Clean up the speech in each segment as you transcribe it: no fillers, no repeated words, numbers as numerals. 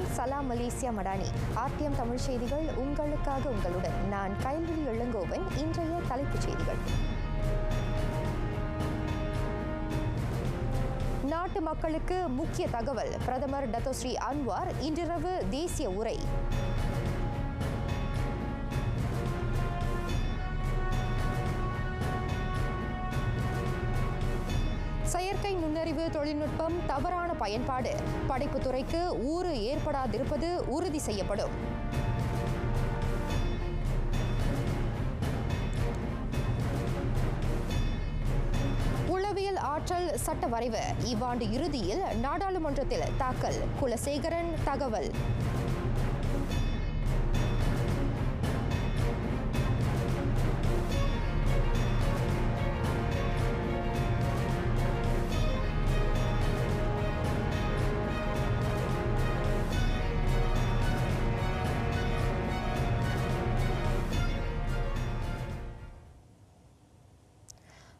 வணக்கம். சலாம் Malaysia Madani. RTM Tamil செய்திகள் உங்களுக்காக உங்களுடன் நான் கைல்விழி இளங்கோவன். இன்றைய தலைப்புச் செய்திகள். நாட்டு மக்களுக்கு முக்கிய தகவல். பிரதமர் டத்தோஸ்ரீ அன்வார் இன்றிரவு தேசிய உரை. செயற்கை நுண்ணறிவு தொழில்நுட்பம் தவறான பயன்பாடு. படைப்புத் துறைக்கு ஊறு ஏற்படாதிருப்பது உறுதி செய்யப்படும். உளவியல் ஆற்றல் சட்ட வரைவு இவ்வாண்டு இறுதியில் நாடாளுமன்றத்தில் தாக்கல். குலசேகரன் தகவல்.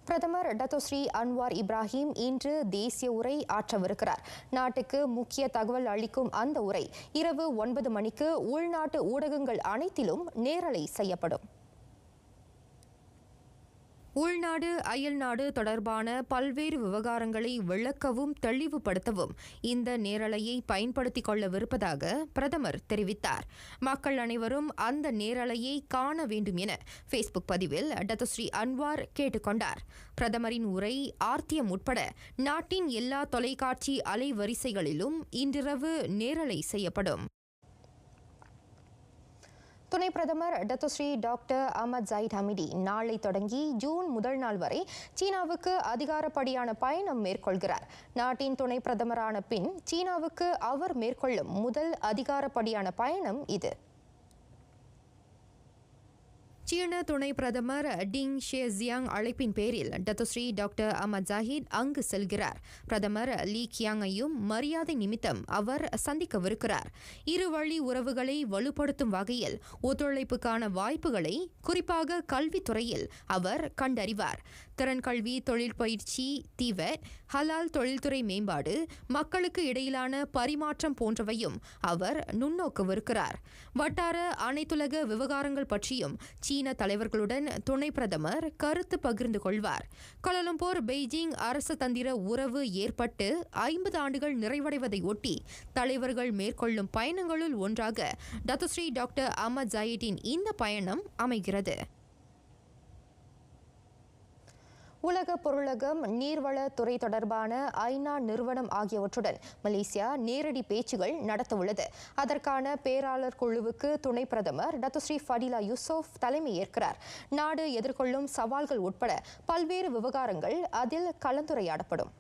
பிரதமர் டத்தோஸ்ரீ அன்வார் இப்ராஹிம் இன்று தேசிய உரை ஆற்றவிருக்கிறார். நாட்டுக்கு முக்கிய தகவல் அளிக்கும் அந்த உரை இரவு 9 மணிக்கு உள்நாட்டு ஊடகங்கள் அனைத்திலும் நேரலை செய்யப்படும். உள்நாடு அயல்நாடு தொடர்பான பல்வேறு விவகாரங்களை விளக்கவும் தெளிவுபடுத்தவும் இந்த நேரலையை பயன்படுத்திக் கொள்ளவிருப்பதாக பிரதமர் தெரிவித்தார். மக்கள் அனைவரும் அந்த நேரலையை காண வேண்டும் என ஃபேஸ்புக் பதிவில் டத்தோஸ்ரீ அன்வார் கேட்டுக்கொண்டார். பிரதமரின் உரை ஆர்டிஎம் உட்பட நாட்டின் எல்லா தொலைக்காட்சி அலைவரிசைகளிலும் இன்றிரவு நேரலை செய்யப்படும். துணை பிரதமர் Dato' Sri doctor Ahmad Zahid Hamidi நாளை தொடங்கி ஜூன் முதல் நாள் வரை சீனாவுக்கு அதிகாரப்படியான பயணம் மேற்கொள்கிறார். நாட்டின் துணை பிரதமரான பின் சீனாவுக்கு அவர் மேற்கொள்ளும் முதல் அதிகாரப்படியான பயணம் இது. சீன துணை பிரதமர் டிங் ஷியாங் அழைப்பின் பேரில் டத்தோஸ்ரீ டாக்டர் அஹமத் ஜாஹித் அங்கு செல்கிறார். பிரதமர் லீ கியாங்கையும் மரியாதை நிமித்தம் அவர் சந்திக்கவிருக்கிறார். இருவழி உறவுகளை வலுப்படுத்தும் வகையில் ஒத்துழைப்புக்கான வாய்ப்புகளை குறிப்பாக கல்வித்துறையில் அவர் கண்டறிவார். திறன் கல்வி, தொழில் பயிற்சி, தீவெட், ஹலால் தொழில்துறை மேம்பாடு, மக்களுக்கு இடையிலான பரிமாற்றம் போன்றவையும் அவர் நுண்ணோக்கவிருக்கிறார். வட்டார அனைத்துலக விவகாரங்கள் பற்றியும் சீன தலைவர்களுடன் துணை பிரதமர் கருத்து பகிர்ந்து கொள்வார். கோலாலம்பூர் பெய்ஜிங் அரசு தந்திர உறவு ஏற்பட்டு 50 ஆண்டுகள் நிறைவடைவதை ஒட்டி தலைவர்கள் மேற்கொள்ளும் பயணங்களுள் ஒன்றாக டத்தோஸ்ரீ டாக்டர் அஹமத் ஜாயிட்டின் இந்த பயணம் அமைகிறது. உலக பொருளகம், நீர்வளத்துறை தொடர்பான ஐநா நிறுவனம் ஆகியவற்றுடன் மலேசியா நேரடி பேச்சுகள் நடத்தவுள்ளது. அதற்கான பேராளர் குழுவுக்கு துணை பிரதமர் டத்தோஸ்ரீ ஃபடிலா யூசுப் தலைமை ஏற்கிறார். நாடு எதிர்கொள்ளும் சவால்கள் உட்பட பல்வேறு விவகாரங்கள் அதில் கலந்துரையாடப்படும்.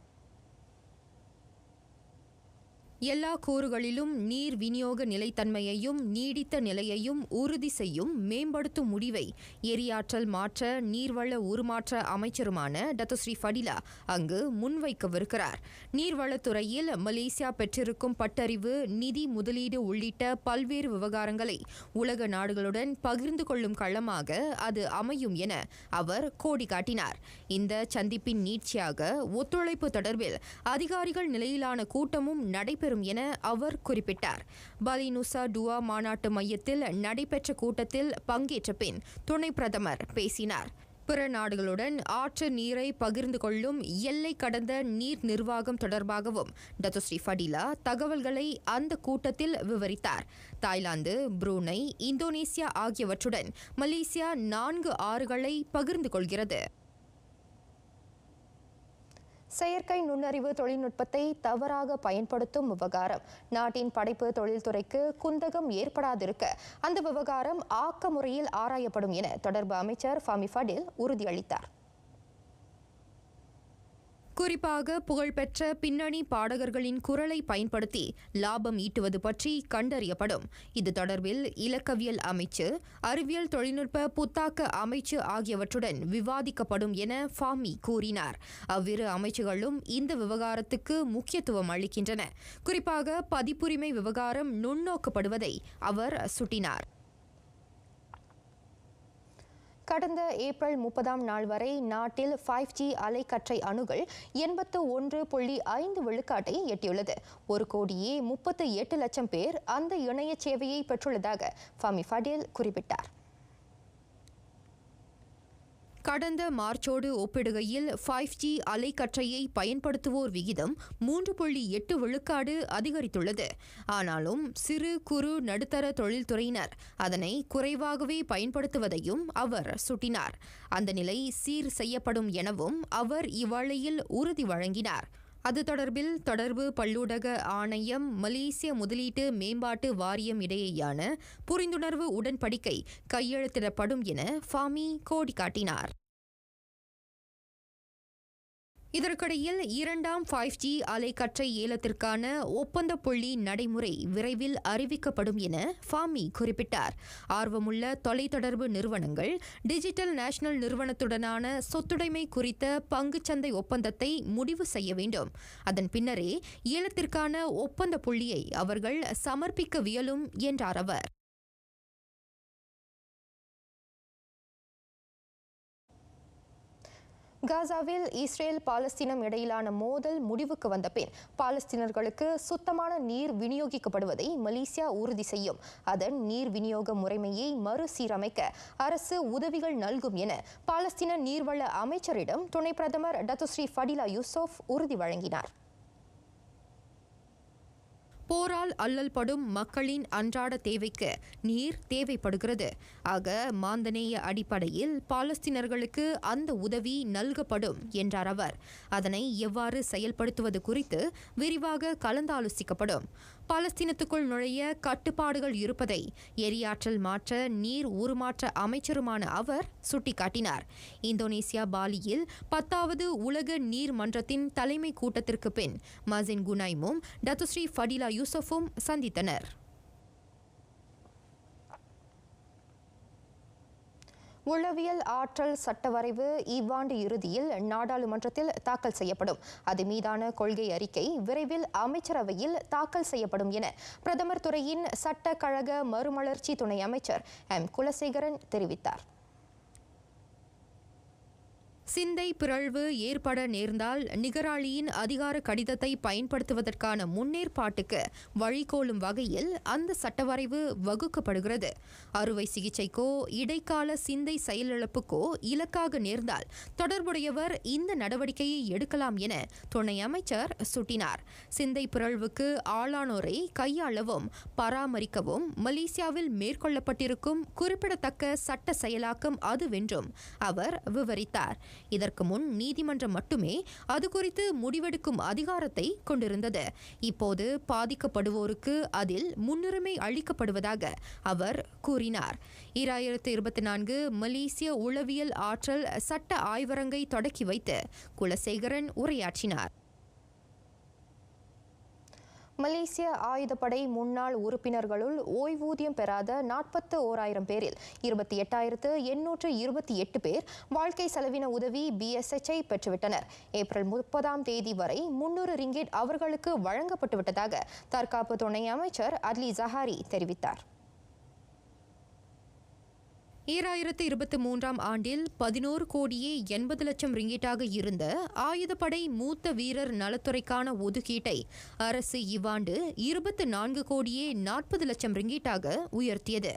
எல்லா கூறுகளிலும் நீர் விநியோக நிலைத்தன்மையையும் நீடித்த நிலையையும் உறுதி செய்யும் மேம்படுத்தும் முடிவை எரியாற்றல் மாற்ற நீர்வள உருமாற்ற அமைச்சருமான டத்தோஸ்ரீ ஃபடிலா அங்கு முன்வைக்கவிருக்கிறார். நீர்வளத்துறையில் மலேசியா பெற்றிருக்கும் பட்டறிவு, நிதி முதலீடு உள்ளிட்ட பல்வேறு விவகாரங்களை உலக நாடுகளுடன் பகிர்ந்து கொள்ளும் களமாக அது அமையும் என அவர் கோடி காட்டினார். இந்த சந்திப்பின் நீட்சியாக ஒத்துழைப்பு தொடர்பில் அதிகாரிகள் நிலையிலான கூட்டமும் நடைபெறும் என அவர் குறிப்பிட்டார். பாலி நுசா டுவா மாநாட்டு மையத்தில் நடைபெற்ற கூட்டத்தில் பங்கேற்ற பின் துணை பிரதமர் பேசினார். பிற நாடுகளுடன் ஆற்று நீரை பகிர்ந்து கொள்ளும் எல்லை கடந்த நீர் நிர்வாகம் தொடர்பாகவும் டத்தோஸ்ரீ ஃபடிலா தகவல்களை அந்த கூட்டத்தில் விவரித்தார். தாய்லாந்து, புரூனை, இந்தோனேசியா ஆகியவற்றுடன் மலேசியா 4 ஆறுகளை பகிர்ந்து கொள்கிறது. செயற்கை நுண்ணறிவு தொழில்நுட்பத்தை தவறாக பயன்படுத்தும் விவகாரம் நாட்டின் படைப்பு தொழில்துறைக்கு குந்தகம் ஏற்படாதிருக்க அந்த விவகாரம் ஆக்க முறையில் ஆராயப்படும் என தொடர்பு அமைச்சர் ஃபமி ஃபடில் உறுதியளித்தார். குறிப்பாக புகழ்பெற்ற பின்னணி பாடகர்களின் குரலை பயன்படுத்தி லாபம் ஈட்டுவது பற்றி கண்டறியப்படும். இது தொடர்பில் இலக்கவியல் அமைச்சு, அறிவியல் தொழில்நுட்ப புத்தாக்க அமைச்சு ஆகியவற்றுடன் விவாதிக்கப்படும் என ஃபாமி கூறினார். அவ்விரு அமைச்சுகளும் இந்த விவகாரத்துக்கு முக்கியத்துவம் அளிக்கின்றன. குறிப்பாக பதிப்புரிமை விவகாரம் நுண்ணோக்கப்படுவதை அவர் சுட்டினார். கடந்த ஏப்ரல் 30ஆம் நாள் வரை நாட்டில் 5G அலைக்கற்றை அணுகல் 81.5 விழுக்காட்டை எட்டியுள்ளது. 1,38,00,000 பேர் அந்த இணைய சேவையை பெற்றுள்ளதாக ஃபமி ஃபடேல் குறிப்பிட்டார். கடந்த மார்ச்சோடு ஒப்பிடுகையில் 5G அலைக்கற்றையை பயன்படுத்துவோர் விகிதம் 3.8 விழுக்காடு அதிகரித்துள்ளது. ஆனாலும் சிறு குறு நடுத்தர தொழில்துறையினர் அதனை குறைவாகவே பயன்படுத்துவதையும் அவர் சுட்டினார். அந்த நிலை சீர் செய்யப்படும் எனவும் அவர் இவ்வேளையில் உறுதி வழங்கினார். அது தொடர்பில் தொடர்பு பல்லூடக ஆணையம் மலேசிய முதலீட்டு மேம்பாட்டு வாரியம் இடையேயான புரிந்துணர்வு உடன்படிக்கை கையெழுத்திடப்படும் என ஃபாமி கோடி காட்டினார். இதற்கிடையில் 2ஆம் 5G அலைக்கற்றை ஏலத்திற்கான ஒப்பந்த புள்ளி நடைமுறை விரைவில் அறிவிக்கப்படும் என ஃபாமி குறிப்பிட்டார். ஆர்வமுள்ள தொலைத்தொடர்பு நிறுவனங்கள் டிஜிட்டல் நேஷனல் நிறுவனத்துடனான சொத்துடைமை குறித்த பங்குச்சந்தை ஒப்பந்தத்தை முடிவு செய்ய வேண்டும். அதன் பின்னரே ஏலத்திற்கான ஒப்பந்த புள்ளியை அவர்கள் சமர்ப்பிக்கவியலும் என்றார் அவர். காசாவில் இஸ்ரேல் பாலஸ்தீனம் இடையிலான மோதல் முடிவுக்கு வந்த பின் பாலஸ்தீனர்களுக்கு சுத்தமான நீர் விநியோகிக்கப்படுவதை மலேசியா உறுதி செய்யும். அதன் நீர் விநியோக முறைமையை மறுசீரமைக்க அரசு உதவிகள் நல்கும் என பாலஸ்தீன நீர்வள அமைச்சரிடம் துணை பிரதமர் டத்துஸ்ரீ ஃபடிலா யூசுப் உறுதி வழங்கினார். போரால் அல்லல்படும் மக்களின் அன்றாட தேவைக்கு நீர் தேவைப்படுகிறது. ஆக மாந்தநேய அடிப்படையில் பாலஸ்தீனர்களுக்கு அந்த உதவி நல்கப்படும் என்றார் அவர். அதனை எவ்வாறு செயல்படுத்துவது குறித்து விரிவாக கலந்தாலோசிக்கப்படும். பாலஸ்தீனத்துக்குள் நுழைய கட்டுப்பாடுகள் இருப்பதை எரியாற்றல் மாற்ற நீர் உருமாற்ற அமைச்சருமான அவர் சுட்டிக்காட்டினார். இந்தோனேசியா பாலியில் 10வது உலக நீர் மன்றத்தின் தலைமை கூட்டத்திற்கு பின் மசின் குனைமும் டத்துஸ்ரீ ஃபடிலா யூசுஃபும் சந்தித்தனர். உளவியல் ஆற்றல் சட்ட வரைவு இவ்வாண்டு இறுதியில் நாடாளுமன்றத்தில் தாக்கல் செய்யப்படும். அது மீதான கொள்கை அறிக்கை விரைவில் அமைச்சரவையில் தாக்கல் செய்யப்படும் என பிரதமர் துறையின் சட்ட கழக மறுமலர்ச்சி துணை அமைச்சர் எம் குலசேகரன் தெரிவித்தார். சிந்தை பிறழ்வு ஏற்பட நேர்ந்தால் நிகராளியின் அதிகார கடிதத்தை பயன்படுத்துவதற்கான முன்னேற்பாட்டுக்கு வழிகோலும் வகையில் அந்த சட்டவரைவு வகுக்கப்படுகிறது. அறுவை சிகிச்சைக்கோ இடைக்கால சிந்தை செயலிழப்புக்கோ இலக்காக நேர்ந்தால் தொடர்புடையவர் இந்த நடவடிக்கையை எடுக்கலாம் என துணை அமைச்சர் சுட்டினார். சிந்தை பிறழ்வுக்கு ஆளானோரை கையாளவும் பராமரிக்கவும் மலேசியாவில் மேற்கொள்ளப்பட்டிருக்கும் குறிப்பிடத்தக்க சட்ட செயலாக்கம் அதுவென்றும் அவர் விவரித்தார். இதற்கு முன் நீதிமன்றம் மட்டுமே அது குறித்து முடிவெடுக்கும் அதிகாரத்தை கொண்டிருந்தது. இப்போது பாதிக்கப்படுவோருக்கு அதில் முன்னுரிமை அளிக்கப்படுவதாக அவர் கூறினார். 2024 மலேசிய உளவியல் ஆற்றல் சட்ட ஆய்வரங்கை தொடக்கி வைத்து குலசேகரன் உரையாற்றினார். மலேசிய ஆயுதப்படை முன்னாள் உறுப்பினர்களுள் ஓய்வூதியம் பெறாத 41,000 பேரில் 28,828 பேர் வாழ்க்கை செலவின உதவி BSH பெற்றுவிட்டனர். ஏப்ரல் 30ஆம் தேதி வரை 300 ரிங்கிட் அவர்களுக்கு வழங்கப்பட்டுவிட்டதாக தற்காப்பு துணை அமைச்சர் அட்லி ஜஹாரி தெரிவித்தார். 2023ஆம் ஆண்டில் 11,80,00,000 ரிங்கிட்டாக இருந்த ஆயுதப்படை மூத்த வீரர் நலத்துறைக்கான ஒதுக்கீட்டை அரசு இவ்வாண்டு 24,40,00,000 ரிங்கிட்டாக உயர்த்தியது.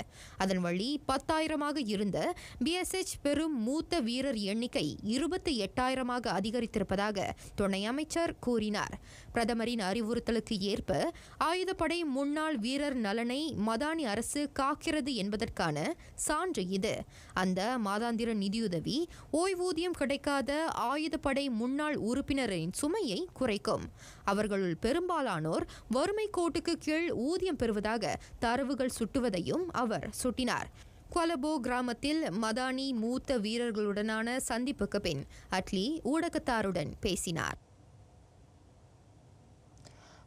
அதன் வழி 10,000ஆக இருந்த BSH பெறும் மூத்த வீரர் எண்ணிக்கை 28,000ஆக அதிகரித்திருப்பதாக துணை அமைச்சர் கூறினார். பிரதமரின் அறிவுறுத்தலுக்கு ஏற்ப ஆயுதப்படை முன்னாள் வீரர் நலனை மடானி அரசு காக்கிறது என்பதற்கான சான்று இது. அந்த மாதாந்திர நிதியுதவி ஓய்வூதியம் கிடைக்காத ஆயுதப்படை முன்னாள் உறுப்பினரின் சுமையை குறைக்கும். அவர்களுள் பெரும்பாலானோர் வறுமை கோட்டுக்கு கீழ் ஊதியம் பெறுவதாக தரவுகள் சுட்டுவதையும் அவர் சுட்டினார். கொலபோ கிராமத்தில் மடானி மூத்த வீரர்களுடனான சந்திப்புக்கு பின் அட்லி ஊடகத்தாருடன் பேசினார்.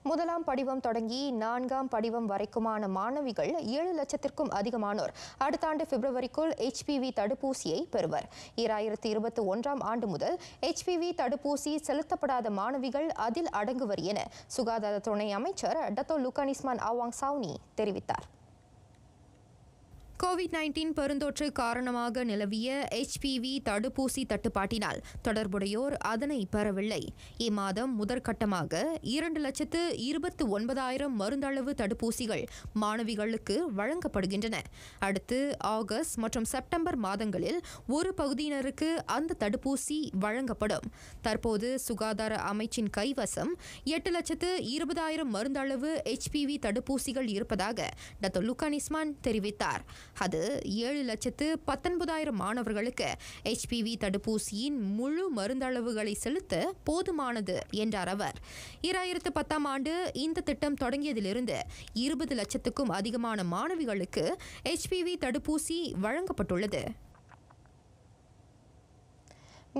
முதலாம் படிவம் தொடங்கி 4ஆம் படிவம் வரைக்குமான மாணவிகள் 7 லட்சத்திற்கும் அதிகமானோர் அடுத்த ஆண்டு பிப்ரவரிக்குள் HPV தடுப்பூசியை பெறுவர். 2021ஆம் ஆண்டு முதல் HPV தடுப்பூசி செலுத்தப்படாத மாணவிகள் அதில் அடங்குவர் என சுகாதார துணை அமைச்சர் டத்தோ லுகானிஸ்மான் அவாங் சவுனி தெரிவித்தார். கோவிட்-19 பெருந்தொற்று காரணமாக நிலவிய HPV தடுப்பூசி தட்டுப்பாட்டினால் தொடர்புடையோர் அதனை பெறவில்லை. இம்மாதம் முதற்கட்டமாக 2,29,000 மருந்தளவு தடுப்பூசிகள் மாணவிகளுக்கு வழங்கப்படுகின்றன. அடுத்து ஆகஸ்ட் மற்றும் செப்டம்பர் மாதங்களில் ஒரு பகுதியினருக்கு அந்த தடுப்பூசி வழங்கப்படும். தற்போது சுகாதார அமைச்சின் கைவசம் 8,20,000 மருந்தளவு HPV தடுப்பூசிகள் இருப்பதாக டாக்டர் லுகான் இஸ்மான் தெரிவித்தார். அது 7,19,000 மாணவர்களுக்கு HPV தடுப்பூசியின் முழு மருந்தளவுகளை செலுத்த போதுமானது என்றார் அவர். 2010ஆம் ஆண்டு இந்த திட்டம் தொடங்கியதிலிருந்து 20 லட்சத்துக்கும் அதிகமான மாணவிகளுக்கு HPV தடுப்பூசி வழங்கப்பட்டுள்ளது.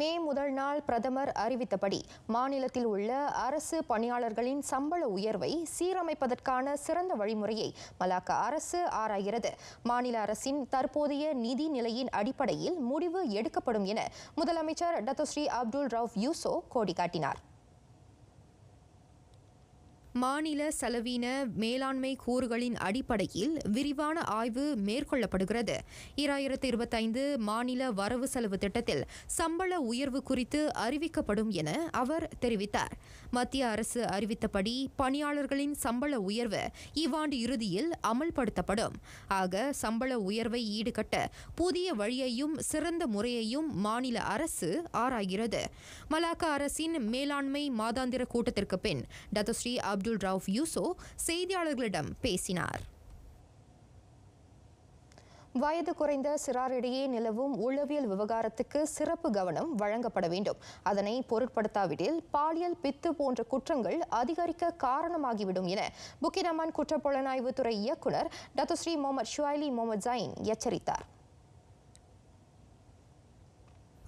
மே முதல் நாள் பிரதமர் அறிவித்தபடி மாநிலத்தில் உள்ள அரசு பணியாளர்களின் சம்பள உயர்வை சீரமைப்பதற்கான சிறந்த வழிமுறையை மலாக்கா அரசு ஆராய்கிறது. மாநில அரசின் தற்போதைய நிதி நிலையின் அடிப்படையில் முடிவு எடுக்கப்படும் என முதலமைச்சர் டாக்டர் ஸ்ரீ அப்துல் ரவுஃப் யூசோ கோடி காட்டினார். மாநில செலவின மேலாண்மை கூறுகளின் அடிப்படையில் விரிவான ஆய்வு மேற்கொள்ளப்படுகிறது. 2025 மாநில வரவு செலவு திட்டத்தில் சம்பள உயர்வு குறித்து அறிவிக்கப்படும் என அவர் தெரிவித்தார். மத்திய அரசு அறிவித்தபடி பணியாளர்களின் சம்பள உயர்வு இவ்வாண்டு இறுதியில் அமல்படுத்தப்படும். ஆக சம்பள உயர்வை ஈடுகட்ட புதிய வழியையும் சிறந்த முறையையும் மாநில அரசு ஆராய்கிறது. மலாக்கா அரசின் மேலாண்மை மாதாந்திர கூட்டத்திற்கு பின் டாக்டர் ஸ்ரீ அப்துல் ரவுஃப் யூசோ செய்தியாளர்களிடம் பேசினார். வயது குறைந்த சிறாரிடையே நிலவும் உளவியல் விவகாரத்துக்கு சிறப்பு கவனம் வழங்கப்பட வேண்டும். அதனை பொருட்படுத்தாவிடில் பாலியல் பித்து போன்ற குற்றங்கள் அதிகரிக்க காரணமாகிவிடும் என புக்கினமான் குற்றப்புலனாய்வு துறை இயக்குநர் டாக்டர் ஸ்ரீ முகமது ஷுவைலி முகமது ஜைன் எச்சரித்தார்.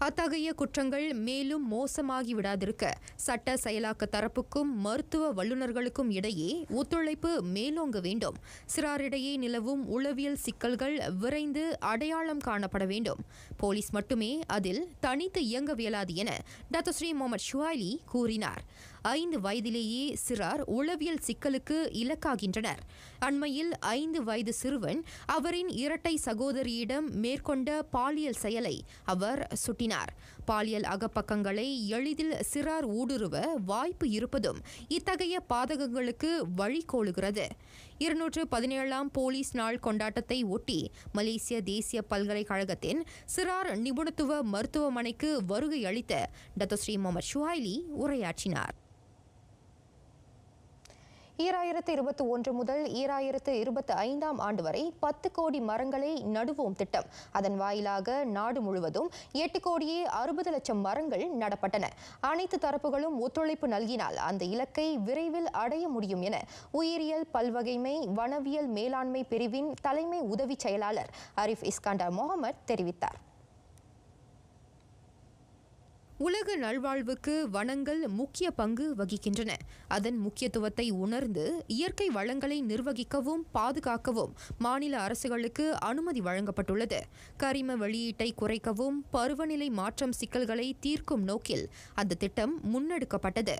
அத்தகைய குற்றங்கள் மேலும் மோசமாகி விடாதிருக்க சட்ட செயலாக்க தரப்புக்கும் மருத்துவ வல்லுநர்களுக்கும் இடையே ஒத்துழைப்பு மேலோங்க வேண்டும். சிறாரிடையே நிலவும் உளவியல் சிக்கல்கள் விரைந்து அடையாளம் காணப்பட வேண்டும். போலீஸ் மட்டுமே அதில் தனித்து இயங்கவியலாது என டாக்டர் ஸ்ரீ முகமது ஷுவைலி கூறினார். 5 வயதிலேயே சிறார் உளவியல் சிக்கலுக்கு இலக்காகின்றனர். அண்மையில் 5 வயது சிறுவன் அவரின் இரட்டை சகோதரியிடம் மேற்கொண்ட பாலியல் செயலை அவர் சுட்டினார். பாலியல் அகப்பக்கங்களை எளிதில் சிறார் ஊடுருவ வாய்ப்பு இருப்பதும் இத்தகைய பாதகங்களுக்கு வழிகோலுகிறது. 217ஆம் போலீஸ் நாள் கொண்டாட்டத்தை ஒட்டி மலேசிய தேசிய பல்கலைக்கழகத்தின் சிறார் நிபுணத்துவ மருத்துவமனைக்கு வருகை அளித்த டாக்டர் ஸ்ரீ முகமது ஷுவைலி உரையாற்றினார். 2021 முதல் 2025ஆம் ஆண்டு வரை 10 கோடி மரங்களை நடுவோம் திட்டம். அதன் வாயிலாக நாடு முழுவதும் 8 கோடியே 60 லட்சம் மரங்கள் நடப்பட்டன. அனைத்து தரப்புகளும் ஒத்துழைப்பு நல்கினால் அந்த இலக்கை விரைவில் அடைய முடியும் என உயிரியல் பல்வகைமை வனவியல் மேலாண்மை பிரிவின் தலைமை உதவி செயலாளர் அரிஃப் இஸ்காண்டர் முகமது தெரிவித்தார். உலக நல்வாழ்வுக்கு வனங்கள் முக்கிய பங்கு வகிக்கின்றன. அதன் முக்கியத்துவத்தை உணர்ந்து இயற்கை வளங்களை நிர்வகிக்கவும் பாதுகாக்கவும் மாநில அரசுகளுக்கு அனுமதி வழங்கப்பட்டுள்ளது. கரிம வெளியீட்டை குறைக்கவும் பருவநிலை மாற்றம் சிக்கல்களை தீர்க்கும் நோக்கில் அந்த திட்டம் முன்னெடுக்கப்பட்டது.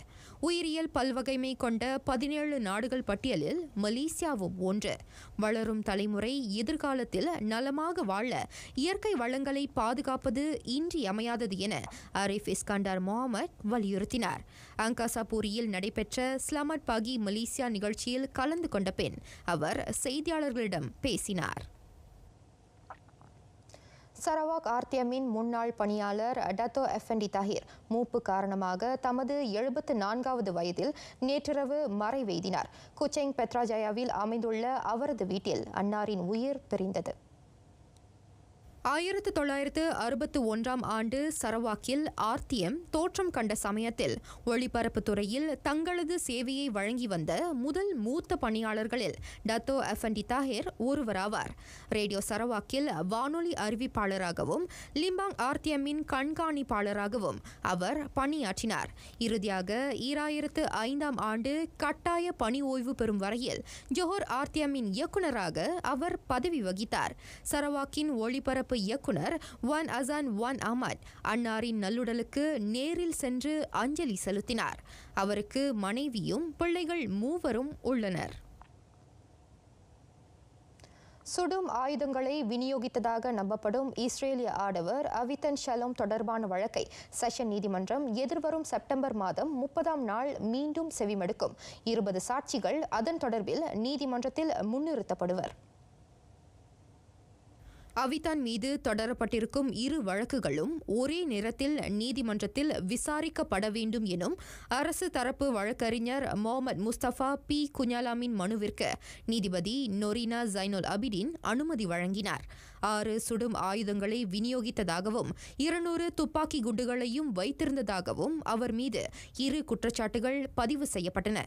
உயிரியல் பல்வகைமை கொண்ட 17 நாடுகள் பட்டியலில் மலேசியாவும் ஒன்று. வளரும் தலைமுறை எதிர்காலத்தில் நலமாக வாழ இயற்கை வளங்களை பாதுகாப்பது இன்றியமையாதது என அரிஃப் இஸ்காண்டர் முகமது வலியுறுத்தினார். அங்காசாபூரியில் நடைபெற்ற ஸ்லமட் பாகி மலேசியா நிகழ்ச்சியில் கலந்து கொண்ட பின் அவர் செய்தியாளர்களிடம் பேசினார். சரவாக் ஆர்டிஎம்மின் முன்னாள் பணியாளர் டத்தோ எஃப்என்டி தாஹிர் மூப்பு காரணமாக தமது 74வது வயதில் நேற்றிரவு மறைவெய்தினார். குச்செங் பெத்ராஜயாவில் அமைந்துள்ள அவரது வீட்டில் அன்னாரின் உயிர் பிரிந்தது. 1961ஆம் ஆண்டு சரவாக்கில் ஆர்டிஎம் தோற்றம் கண்ட சமயத்தில் ஒளிபரப்பு துறையில் தங்களது சேவையை வழங்கி வந்த முதல் மூத்த பணியாளர்களில் டத்தோ எஃப்என்டி தாஹிர் ஒருவராவார். ரேடியோ சரவாக்கில் வானொலி அறிவிப்பாளராகவும் லிம்பாங் ஆர்டிஎம்மின் கண்காணிப்பாளராகவும் அவர் பணியாற்றினார். இறுதியாக 2005ஆம் ஆண்டு கட்டாய பணி ஓய்வு பெறும் வரையில் ஜோஹர் ஆர்டிஎம்மின் இயக்குநராக அவர் பதவி வகித்தார். சரவாக்கின் ஒளிபரப்பு இயக்குனர் வான் அசான் வான் அஹ்மத் அன்னாரின் நல்லுடலுக்கு நேரில் சென்று அஞ்சலி செலுத்தினார். அவருக்கு மனைவியும் பிள்ளைகள் 3 உள்ளனர். சுடும் ஆயுதங்களை விநியோகித்ததாக நம்பப்படும் இஸ்ரேலிய ஆடவர் அவிதன் ஷலோம் தொடர்பான வழக்கை செஷன் நீதிமன்றம் எதிர்வரும் செப்டம்பர் மாதம் 30ஆம் நாள் மீண்டும் செவிமடுக்கும். 20 சாட்சிகள் அதன் தொடர்பில் நீதிமன்றத்தில் முன்னிறுத்தப்படுவர். அவிதான் மீது தொடரப்பட்டிருக்கும் 2 வழக்குகளும் ஒரே நேரத்தில் நீதிமன்றத்தில் விசாரிக்கப்பட வேண்டும் எனும் அரசு தரப்பு வழக்கறிஞர் முகமது முஸ்தபா பி குஞாலாமின் மனுவிற்கு நீதிபதி நொரினா ஜைனுல் அபிடின் அனுமதி வழங்கினார். 6 சுடும் ஆயுதங்களை விநியோகித்ததாகவும் 200 துப்பாக்கி குண்டுகளையும் வைத்திருந்ததாகவும் அவர் மீது 2 குற்றச்சாட்டுகள் பதிவு செய்யப்பட்டன.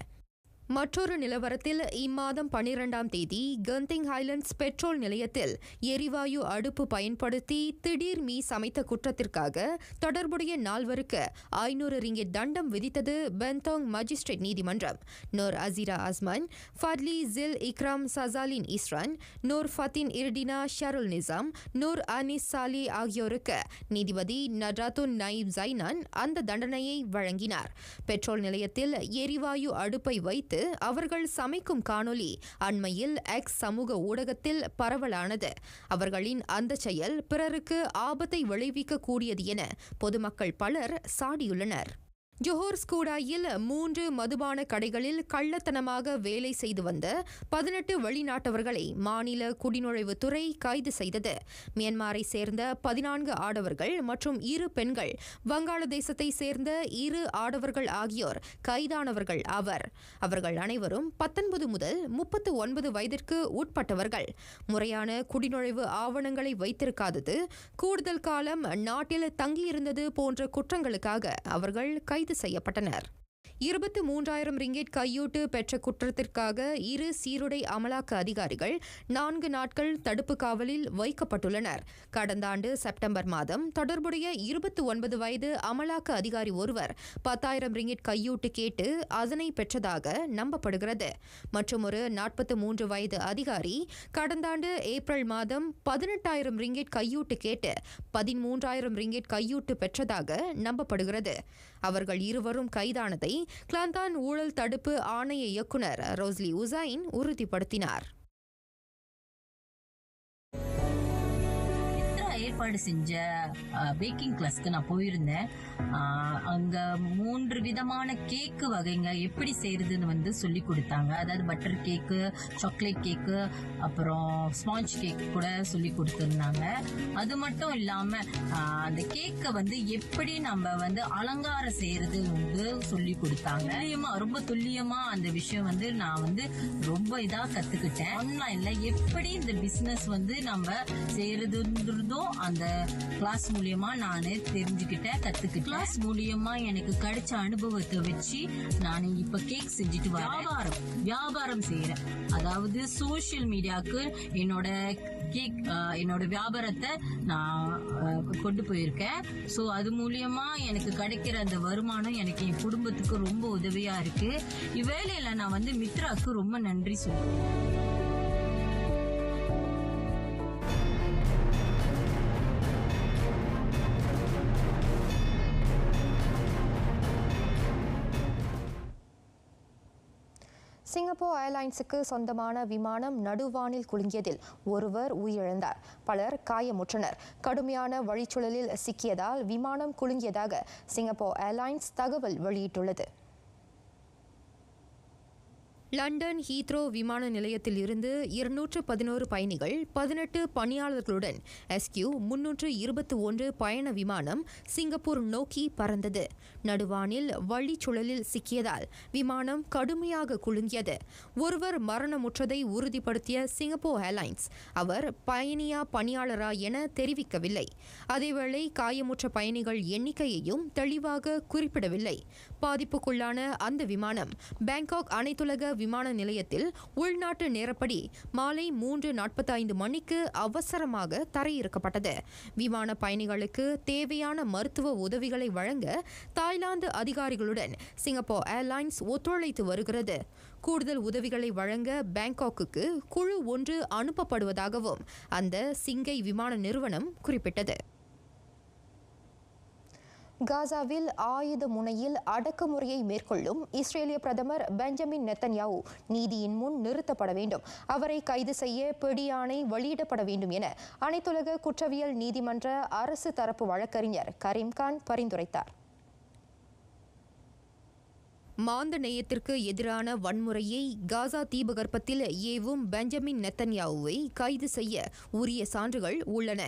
மற்றொரு நிலவரத்தில் இம்மாதம் 12ஆம் தேதி கந்திங் ஹைலண்ட்ஸ் பெட்ரோல் நிலையத்தில் எரிவாயு அடுப்பு பயன்படுத்தி திடீர் மீ சமைத்த குற்றத்திற்காக தொடர்புடைய 4வருக்கு 500 ரிங்கிட் தண்டம் விதித்தது பென்தாங் மஜிஸ்ட்ரேட் நீதிமன்றம். நூர் அசீரா அஸ்மான், ஃபட்லி ஜில் இக்ராம் சசாலின் இஸ்ரான், நூர் ஃபத்தின் இர்டினா ஷருல் நிசாம், நூர் அனிஸ் சாலி ஆகியோருக்கு நீதிபதி நட்ராத்துன் நயீப் ஜைனான் அந்த தண்டனையை வழங்கினார். பெட்ரோல் நிலையத்தில் எரிவாயு அடுப்பை வைத்து அவர்கள் சமைக்கும் காணொலி அண்மையில் எக்ஸ் சமூக ஊடகத்தில் பரவலானது. அவர்களின் அந்த செயல் பிறருக்கு ஆபத்தை விளைவிக்க கூடியது என பொதுமக்கள் பலர் சாடியுள்ளனர். ஜோஹர் ஸ்கூடாயில் 3 மதுபான கடைகளில் கள்ளத்தனமாக வேலை செய்து வந்த 18 வெளிநாட்டவர்களை மாநில குடிநுழைவுத்துறை கைது செய்தது. மியான்மரை சேர்ந்த 14 ஆடவர்கள் மற்றும் 2 பெண்கள், வங்காளதேசத்தை சேர்ந்த 2 ஆடவர்கள் ஆகியோர் கைதானவர்கள் ஆவர். அவர்கள் அனைவரும் 19 முதல் 39 வயதிற்கு உட்பட்டவர்கள். முறையான குடிநுழைவு ஆவணங்களை வைத்திருக்காதது, கூடுதல் காலம் நாட்டில் தங்கியிருந்தது போன்ற குற்றங்களுக்காக அவர்கள் கைது செய்யப்பட்டனர். 23,000 ரிங்கிட் கையூட்டு பெற்ற குற்றத்திற்காக 2 சீருடை அமலாக்க அதிகாரிகள் 4 நாட்கள் தடுப்பு காவலில் வைக்கப்பட்டுள்ளனர். கடந்த ஆண்டு செப்டம்பர் மாதம் தொடர்புடைய 29 வயது அமலாக்க அதிகாரி ஒருவர் 10,000 ரிங்கிட் கையூட்டு கேட்டு அதனை பெற்றதாக நம்பப்படுகிறது. மற்றும் ஒரு 43 வயது அதிகாரி கடந்த ஆண்டு ஏப்ரல் மாதம் 18,000 ரிங்கிட் கையூட்டு கேட்டு 13,000 ரிங்கிட் கையூட்டு பெற்றதாக நம்பப்படுகிறது. அவர்கள் இருவரும் கைதானதை கிளாந்தான் ஊழல் தடுப்பு ஆணைய இயக்குனர் ரோஸ்லி உசைன் உறுதிப்படுத்தினார். ஏற்பாடு செஞ்ச பேக்கிங் கிளாஸ்க்கு நான் போயிருந்தேன். அங்க 3 விதமான கேக்கு வகைங்க எப்படி செய்யறதுன்னு சொல்லி கொடுத்தாங்க. அதாவது பட்டர் கேக்கு, சாக்லேட் கேக்கு, அப்புறம் ஸ்பாஞ்ச் கேக் கூட சொல்லி கொடுத்துருந்தாங்க. அது மட்டும் இல்லாம அந்த கேக்கை எப்படி நம்ம அலங்காரம் செய்யறது சொல்லி கொடுத்தாங்க. ரொம்ப துல்லியமா அந்த விஷயம் நான் ரொம்ப இதா கத்துக்கிட்டேன். ஆன்லைன்ல எப்படி இந்த பிசினஸ் நம்ம செய்யறதுன்றதும் அந்த கிளாஸ் மூலியமா நான் தெரிஞ்சுக்கிட்டேன், கத்துக்கிட்டேன். கிளாஸ் மூலியமா எனக்கு கிடைச்ச அனுபவத்தை வச்சு நான் இப்ப கேக் செஞ்சுட்டு வியாபாரம் செய்யறேன். அதாவது சோசியல் மீடியாவுக்கு என்னோட வியாபாரத்தை நான் கொண்டு போயிருக்கேன். சோ அது மூலியமா எனக்கு கிடைக்கிற அந்த வருமானம் எனக்கு என் குடும்பத்துக்கு ரொம்ப உதவியா இருக்கு. இவ்வேளையில நான் மித்ராக்கு ரொம்ப நன்றி சொல்லுவேன். சிங்கப்பூர் ஏர்லைன்ஸுக்கு சொந்தமான விமானம் நடுவானில் குலுங்கியதில் ஒருவர் உயிரிழந்தார். பலர் காயமுற்றனர். கடுமையான வழிச்சூழலில் சிக்கியதால் விமானம் குலுங்கியதாக சிங்கப்பூர் ஏர்லைன்ஸ் தகவல் வெளியிட்டுள்ளது. லண்டன் ஹீத்ரோ விமான நிலையத்தில் இருந்து 211 பயணிகள் 18 பணியாளர்களுடன் SQ-321 பயண விமானம் சிங்கப்பூர் நோக்கி பறந்தது. நடுவானில் வழிச்சுழலில் சிக்கியதால் விமானம் கடுமையாக குலுங்கியது. ஒருவர் மரணமுற்றதை உறுதிப்படுத்திய சிங்கப்பூர் ஏர்லைன்ஸ் அவர் பணியாளரா என தெரிவிக்கவில்லை. அதேவேளை காயமுற்ற பயணிகள் எண்ணிக்கையையும் தெளிவாக குறிப்பிடவில்லை. பாதிப்புக்குள்ளான அந்த விமானம் பேங்காக் அனைத்துலக விமான நிலையத்தில் உள்நாட்டு நேரப்படி மாலை 3:45 மணிக்கு அவசரமாக தரையிறக்கப்பட்டது. விமான பயணிகளுக்கு தேவையான மருத்துவ உதவிகளை வழங்க தாய்லாந்து அதிகாரிகளுடன் சிங்கப்பூர் ஏர்லைன்ஸ் ஒத்துழைத்து வருகிறது. கூடுதல் உதவிகளை வழங்க பேங்காக்குக்கு குழு ஒன்று அனுப்பப்படுவதாகவும் அந்த சிங்கை விமான நிறுவனம் குறிப்பிட்டது. காசாவில் ஆயுத முனையில் அடக்குமுறையை மேற்கொள்ளும் இஸ்ரேலிய பிரதமர் பெஞ்சமின் நெத்தன்யாவு நீதியின் முன் நிறுத்தப்பட வேண்டும். அவரை கைது செய்ய பிடியாணை வெளியிடப்பட வேண்டும் என அனைத்துலக குற்றவியல் நீதிமன்ற அரசு தரப்பு வழக்கறிஞர் கரீம்கான் பரிந்துரைத்தார். மாந்த நேயத்திற்கு எதிரான வன்முறையை காசா தீபகற்பத்தில் ஏவும் பெஞ்சமின் நெத்தன்யாவுவை கைது செய்ய உரிய சான்றுகள் உள்ளன.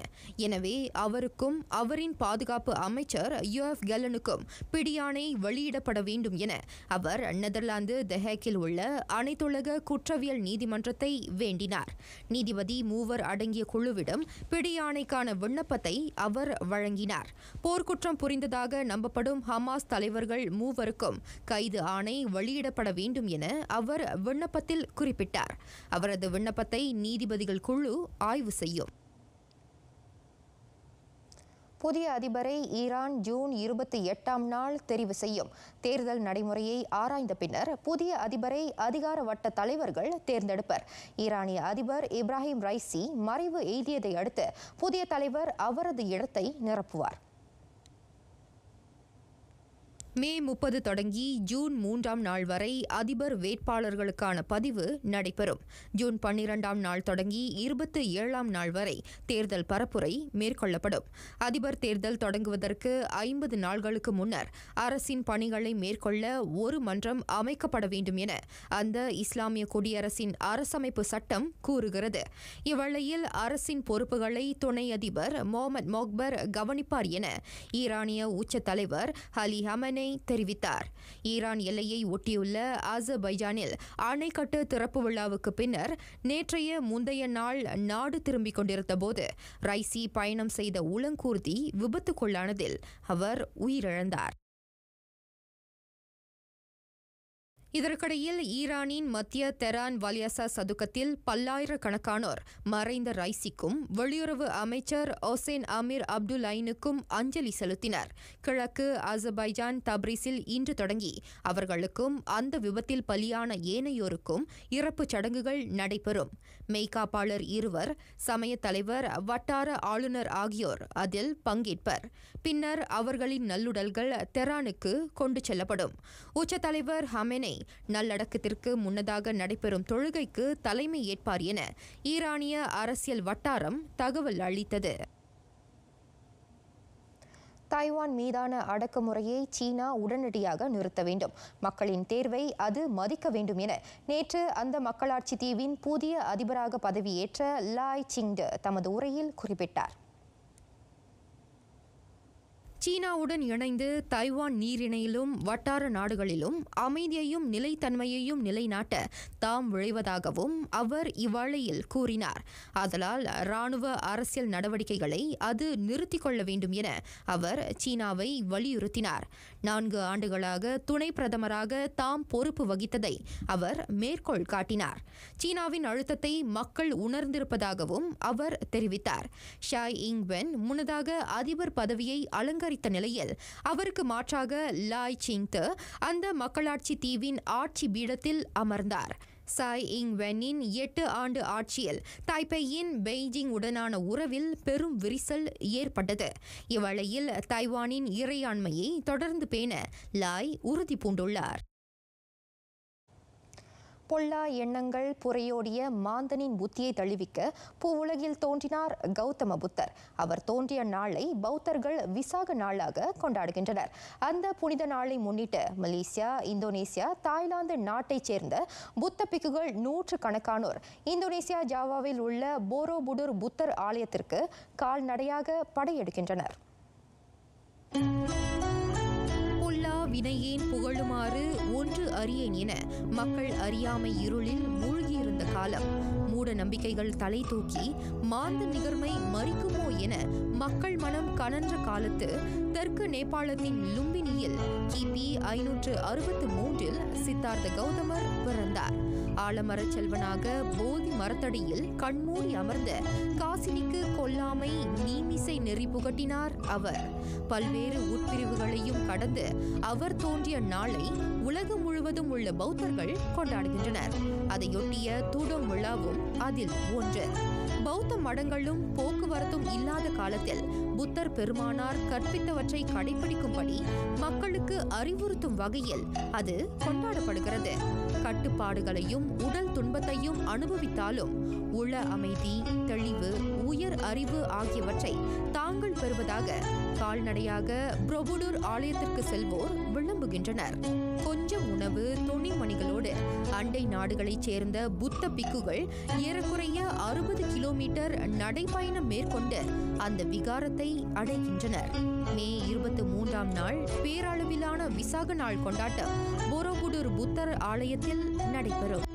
எனவே அவருக்கும் அவரின் பாதுகாப்பு அமைச்சர் யோஎஃப் கெல்லனுக்கும் பிடியாணை வெளியிடப்பட வேண்டும் என அவர் நெதர்லாந்து த ஹேக்கில் உள்ள அனைத்துலக குற்றவியல் நீதிமன்றத்தை வேண்டினார். நீதிபதி மூவர் அடங்கிய குழுவிடம் பிடியாணைக்கான விண்ணப்பத்தை அவர் வழங்கினார். போர்க்குற்றம் புரிந்ததாக நம்பப்படும் ஹமாஸ் தலைவர்கள் மூவருக்கும் கைது ஆணை வெளியிடப்பட வேண்டும் என அவர் விண்ணப்பத்தில் குறிப்பிட்டார். அவரது விண்ணப்பத்தை நீதிபதிகள் குழு ஆய்வு செய்யும். புதிய அதிபரை ஈரான் ஜூன் 28ஆம் நாள் தெரிவு செய்யும். தேர்தல் நடைமுறையை ஆராய்ந்த பின்னர் புதிய அதிபரை அதிகார வட்ட தலைவர்கள் தேர்ந்தெடுப்பர். ஈரானிய அதிபர் இப்ராஹிம் ரைசி மறைவு எய்தியதை அடுத்து புதிய தலைவர் அவரது இடத்தை நிரப்புவார். மே 30 தொடங்கி ஜூன் 3ஆம் நாள் வரை அதிபர் வேட்பாளர்களுக்கான பதிவு நடைபெறும். ஜூன் 12ஆம் நாள் தொடங்கி 27ஆம் நாள் வரை தேர்தல் பரப்புரை மேற்கொள்ளப்படும். அதிபர் தேர்தல் தொடங்குவதற்கு 50 நாள்களுக்கு முன்னர் அரசின் பணிகளை மேற்கொள்ள ஒரு மன்றம் அமைக்கப்பட வேண்டும் என அந்த இஸ்லாமிய குடியரசின் அரசமைப்பு சட்டம் கூறுகிறது. இவ்வேளையில் அரசின் பொறுப்புகளை துணை அதிபர் முகமது மொக்பர் கவனிப்பார் என ஈரானிய உச்ச தலைவர் அலி ஹமனேய் தெரிவித்தார். ஈரான் எல்லையை ஒட்டியுள்ள அசர்பைஜானில் அணைக்கட்டு திறப்பு விழாவுக்கு பின்னர் நேற்றைய முந்தைய நாள் நாடு திரும்பிக் கொண்டிருந்த போது ரைசி பயணம் செய்த உலங்கூர்தி விபத்துக்குள்ளானதில் அவர் உயிரிழந்தார். இதற்கிடையில் ஈரானின் மத்திய தெரான் வாலியாசா சதுக்கத்தில் பல்லாயிரக்கணக்கானோர் மறைந்த ரைசிக்கும் வெளியுறவு அமைச்சர் ஒசேன் அமீர் அப்துல்லைனுக்கும் அஞ்சலி செலுத்தினர். கிழக்கு அசர்பைஜான் தப்ரிஸில் இன்று தொடங்கி அவர்களுக்கும் அந்த விபத்தில் பலியான ஏனையோருக்கும் இறப்புச் சடங்குகள் நடைபெறும். மெய்காப்பாளர் இருவர், சமய தலைவர், வட்டார ஆளுநர் ஆகியோர் அதில் பங்கேற்பர். பின்னர் அவர்களின் நல்லுடல்கள் தெரானுக்கு கொண்டு செல்லப்படும். உச்ச தலைவர் ஹமெனேய் நல்லடக்கத்திற்கு முன்னதாக நடைபெறும் தொழுகைக்கு தலைமை ஏற்பார் என ஈரானிய அரசியல் வட்டாரம் தகவல் அளித்தது. தாய்வான் மீதான அடக்குமுறையை சீனா உடனடியாக நிறுத்த வேண்டும். மக்களின் தேர்வை அது மதிக்க வேண்டும் என நேற்று அந்த மக்களாட்சி தீவின் புதிய அதிபராக பதவியேற்ற லாய் சிங்டு தமது உரையில் குறிப்பிட்டார். சீனாவுடன் இணைந்து தைவான் நீரிணையிலும் வட்டார நாடுகளிலும் அமைதியையும் நிலைத்தன்மையையும் நிலைநாட்ட தாம் விழைவதாகவும் அவர் இவ்வேளையில் கூறினார். ஆதலால் இராணுவ அரசியல் நடவடிக்கைகளை அது நிறுத்திக் கொள்ள வேண்டும் என அவர் சீனாவை வலியுறுத்தினார். 4 ஆண்டுகளாக துணை பிரதமராக தாம் பொறுப்பு வகித்ததை அவர் மேற்கோள் காட்டினார். சீனாவின் அழுத்தத்தை மக்கள் உணர்ந்திருப்பதாகவும் அவர் தெரிவித்தார். ஷாய் இங்வென் முன்னதாக அதிபர் பதவியை அலங்கரித்த நிலையில் அவருக்கு மாற்றாக லாய் சிங்து அந்த மக்களாட்சி தீவின் ஆட்சி பீடத்தில் அமர்ந்தார். சாய் இங்வெனின் 8 ஆண்டு ஆட்சியில் தாய்பேயின் பெய்ஜிங் உடனான உறவில் பெரும் விரிசல் ஏற்பட்டது. இவ்வேளையில் தைவானின் இறையாண்மையை தொடர்ந்து பேண லாய் உறுதி பூண்டுள்ளார். பொல்லா எண்ணங்கள் புரையோடிய மாந்தனின் புத்தியை தழுவிக்க பூவுலகில் தோன்றினார் கௌதம புத்தர். அவர் தோன்றிய நாளை பௌத்தர்கள் விசாக நாளாக கொண்டாடுகின்றனர். அந்த புனித நாளை முன்னிட்டு மலேசியா, இந்தோனேசியா, தாய்லாந்து நாட்டைச் சேர்ந்த புத்த பிக்குகள் 100கணக்கானோர் இந்தோனேசியா ஜாவாவில் உள்ள போரோபுடூர் புத்தர் ஆலயத்திற்கு கால்நடையாக படையெடுக்கின்றனர். வினையேன் புகழுமாறு ஒன்று அறியேன் என மக்கள் அறியாமை இருளில் மூழ்கியிருந்த காலம், மூட நம்பிக்கைகள் தலை தூக்கி மாந்த நிகர்மை மறிக்குமோ என மக்கள் மனம் கனன்ற காலத்து தெற்கு நேபாளத்தின் லும்பினியில் கிபி 563 சித்தார்த்த கௌதமர் பிறந்தார். ஆலமரச் செல்வனாக போதி மரத்தடியில் கண்மூடி அமர்ந்த காசினிக்கு கொல்லாமை நீமிசை நெறி புகட்டினார் அவர். பல்வேறு உட்பிரிவுகளையும் கடந்து அவர் தோன்றிய நாளை உலகம் முழுவதும் உள்ள பௌத்தர்கள் கொண்டாடுகின்றனர். அதையொட்டிய தூடோங் விழாவும் அதில் ஒன்று. பௌத்த மடங்களும் போக்குவரத்தும் இல்லாத காலத்தில் புத்தர் பெருமானார் கற்பித்தவற்றை கடைபிடிக்கும்படி மக்களுக்கு அறிவுறுத்தும் வகையில் அது கொண்டாடப்படுகிறது. கட்டுப்பாடுகளையும் உடல் துன்பத்தையும் அனுபவித்தாலும் உள அமைதி, தெளிவு, உயர் அறிவு ஆகியவற்றை தாங்கள் பெறுவதாக கால்நடையாக புரோபுடூர் ஆலயத்திற்கு செல்வோர் விளம்புகின்றனர். கொஞ்சம் உணவு, துணிமணிகளோடு அண்டை நாடுகளைச் சேர்ந்த புத்த பிக்குகள் ஏறக்குறைய 60 கிலோமீட்டர் நடைப்பயணம் மேற்கொண்டு அந்த விகாரத்தை அடைகின்றனர். மே 23ஆம் நாள் பேரளவிலான விசாக நாள் கொண்டாட்டம் புரோபுடூர் புத்தர் ஆலயத்தில் நடைபெறும்.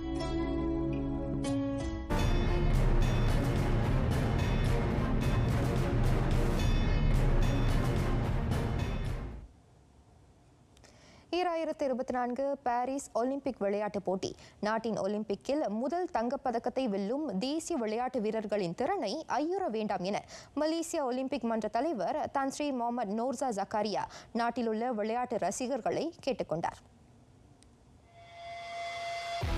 பாரிஸ் ஒலிம்பிக் விளையாட்டுப் போட்டி. நாட்டின் ஒலிம்பிக்கில் முதல் தங்கப்பதக்கத்தை வெல்லும் தேசிய விளையாட்டு வீரர்களின் திறனை ஐயுற வேண்டாம் என மலேசியா ஒலிம்பிக் மன்ற தலைவர் தான் ஸ்ரீ முகமது நோர்சா ஜக்காரியா நாட்டிலுள்ள விளையாட்டு ரசிகர்களை கேட்டுக்கொண்டார்.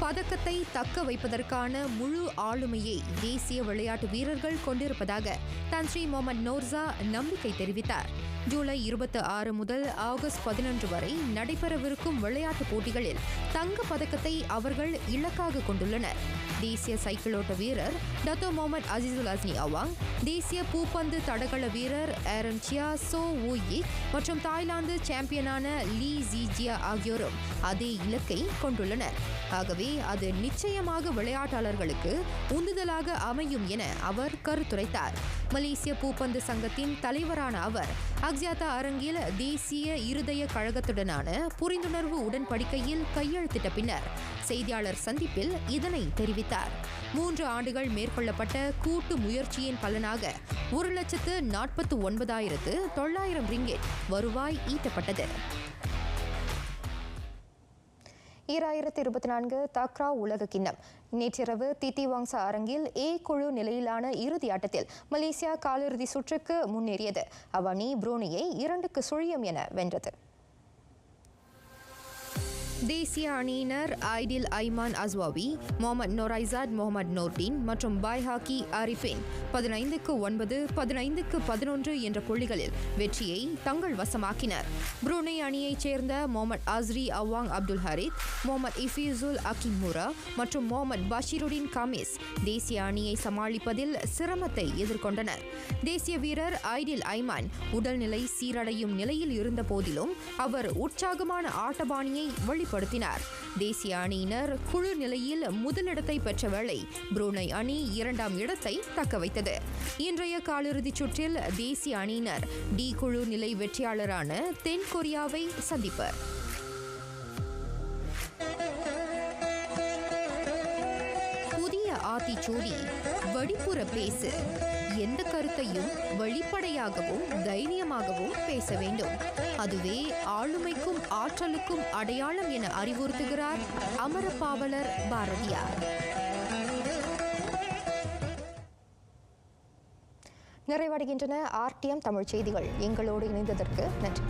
பதக்கத்தை தக்க வைப்பதற்கான முழு ஆளுமையை தேசிய விளையாட்டு வீரர்கள் கொண்டிருப்பதாக தான் ஸ்ரீ முகமது நோர்சா நம்பிக்கை தெரிவித்தார். ஜூலை 26 முதல் ஆகஸ்ட் 11 வரை நடைபெறவிருக்கும் விளையாட்டுப் போட்டிகளில் தங்க பதக்கத்தை அவர்கள் இலக்காக கொண்டுள்ளனர். தேசிய சைக்கிளோட்ட வீரர் டத்தோ முகமது அசீசுல் அஸ்னி அவாங், தேசிய பூப்பந்து தடகள வீரர் ஆரன் சியா சோ வூயி மற்றும் தாய்லாந்து சாம்பியனான லீ ஜிஜியா ஆகியோரும் அதே இலக்கை கொண்டுள்ளனர். ஆகவே அது நிச்சயமாக விளையாட்டாளர்களுக்கு உந்துதலாக அமையும் என அவர் கருத்துரைத்தார். மலேசிய பூப்பந்து சங்கத்தின் தலைவரான அவர் அக்ஸியாத்தா அரங்கில் தேசிய இருதய கழகத்துடனான புரிந்துணர்வு உடன்படிக்கையில் கையெழுத்திட்ட பின்னர் செய்தியாளர் சந்திப்பில் இதனை தெரிவித்தார். 3 ஆண்டுகள் மேற்கொள்ளப்பட்ட கூட்டு முயற்சியின் பலனாக 1,49,900 ரிங்கெட் வருவாய் ஈட்டப்பட்டது. 2024 தக்ராவ் உலக கிண்ணம். நேற்றிரவு தித்திவாங்சா அரங்கில் ஏ குழு நிலையிலான இறுதி ஆட்டத்தில் மலேசியா காலிறுதி சுற்றுக்கு முன்னேறியது. அவ்வணி புரூனியை 2-0 என வென்றது. தேசிய அணியினர் ஐடில் ஐமான் அஸ்வாவி, முகமது நொரைசாட், முகமது நோர்டீன் மற்றும் பாய்ஹாக்கி அரிஃபின் 15-9, 15-11 என்ற புள்ளிகளில் வெற்றியை தங்கள் வசமாக்கினர். புரூனே அணியைச் சேர்ந்த முகமது அஸ்ரி அவாங் அப்துல் ஹரித், முகமது இஃபீசுல் அகிமுரா மற்றும் முகமது பஷீருடின் கமிஸ் தேசிய அணியை சமாளிப்பதில் சிரமத்தை எதிர்கொண்டனர். தேசிய வீரர் ஐடில் ஐமான் உடல்நிலை சீரடையும் நிலையில் இருந்த போதிலும் அவர் உற்சாகமான ஆட்டபாணியை வெளிப்படுத்தினார். தேசிய அணியினர் குழு நிலையில் முதலிடத்தை பெற்ற வேளை புரூனை அணி 2ஆம் இடத்தை தக்க வைத்தது. இன்றைய காலிறுதிச் சுற்றில் தேசிய அணியினர் டி குழு நிலை வெற்றியாளரான தென் கொரியாவை சந்திப்பர். புதிய ஆத்திச்சூடி, வடிப்புற பேசு. எந்த கருத்தையும் வெளிப்படையாகவும் தைரியமாகவும் பேச வேண்டும். அதுவே ஆளுமைக்கும் ஆற்றலுக்கும் அடையாளம் என அறிவுறுத்துகிறார் அமரப்பாவலர் பாரதியார். நிறைவடைகின்றன ஆர்டிஎம் தமிழ் செய்திகள். எங்களோடு இணைந்ததற்கு நன்றி.